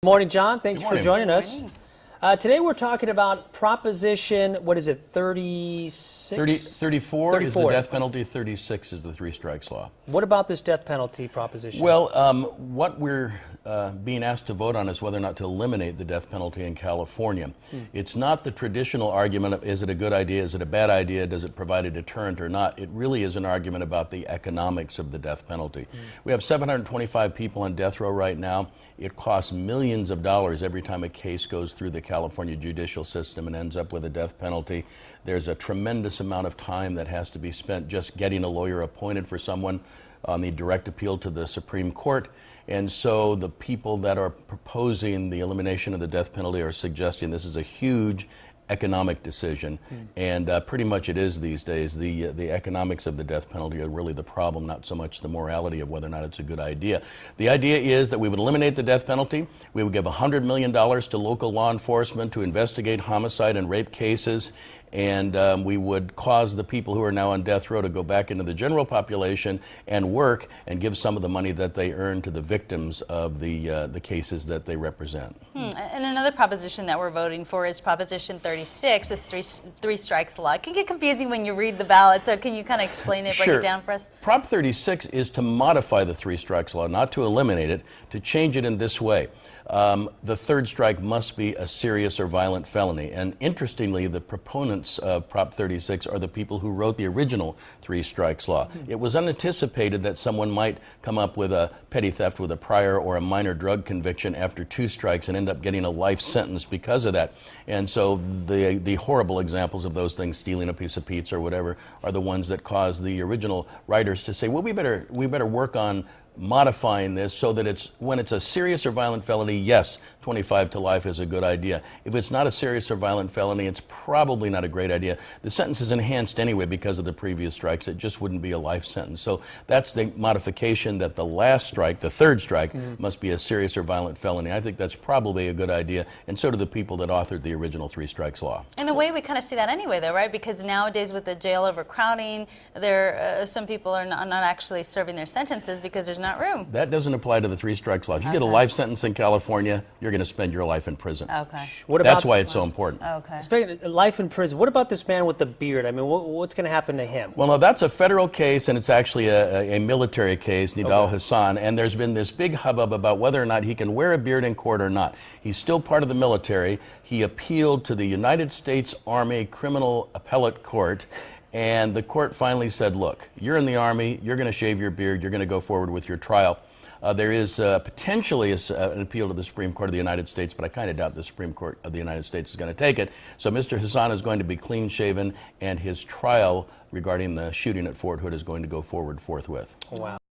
Good morning, John. Thank you for joining us. Today we're talking about Proposition, what is it, 36? 34 is the death penalty, 36 is the three strikes law. What about this death penalty proposition? Well, what we're being asked to vote on is whether or not to eliminate the death penalty in California. It's not the traditional argument of is it a good idea, is it a bad idea, does it provide a deterrent or not. It really is an argument about the economics of the death penalty. We have 725 people on death row right now. It costs millions of dollars every time a case goes through the California judicial system and ends up with a death penalty. There's a tremendous amount of time that has to be spent just getting a lawyer appointed for someone on the direct appeal to the Supreme Court. And so the people that are proposing the elimination of the death penalty are suggesting this is a huge economic decision, and pretty much it is these days. The economics of the death penalty are really the problem, not so much the morality of whether or not it's a good idea. The idea is that we would eliminate the death penalty. We would give $100 million to local law enforcement to investigate homicide and rape cases, and we would cause the people who are now on death row to go back into the general population and work and give some of the money that they earn to the victims of the cases that they represent. And another proposition that we're voting for is Proposition 36, the three strikes law. It can get confusing when you read the ballot, so can you kind of explain it, break it down for us? Prop 36 is to modify the three strikes law, not to eliminate it, to change it in this way. The third strike must be a serious or violent felony. And interestingly, the proponents of Prop 36 are the people who wrote the original three strikes law. It was unanticipated that someone might come up with a petty theft with a prior or a minor drug conviction after two strikes and end up getting a life sentence because of that. And so the horrible examples of those things, stealing a piece of pizza or whatever, are the ones that cause the original writers to say, well, we better work on modifying this so that it's, when it's a serious or violent felony, yes, 25 to life is a good idea. If it's not a serious or violent felony, it's probably not a great idea. The sentence is enhanced anyway because of the previous strikes. It just wouldn't be a life sentence. So that's the modification, that the last strike, the third strike, must be a serious or violent felony. I think that's probably a good idea, and so do the people that authored the original three strikes law. In a way, we kind of see that anyway, though, right? Because nowadays with the jail overcrowding, some people are not actually serving their sentences because there's not room. That doesn't apply to the three strikes law. If you get a life sentence in California, you're going to spend your life in prison. Okay. That's why it's so important. Okay. Speaking of life in prison, what about this man with the beard? I mean, what's going to happen to him? Well, no, that's a federal case, and it's actually a military case, Nidal Hassan, and there's been this big hubbub about whether or not he can wear a beard in court or not. He's still part of the military. He appealed to the United States Army Criminal Appellate Court, and the court finally said, look, you're in the Army, you're going to shave your beard, you're going to go forward with your trial. There is potentially an appeal to the Supreme Court of the United States, but I kind of doubt the Supreme Court of the United States is going to take it. So Mr. Hassan is going to be clean-shaven, and his trial regarding the shooting at Fort Hood is going to go forward forthwith. Wow.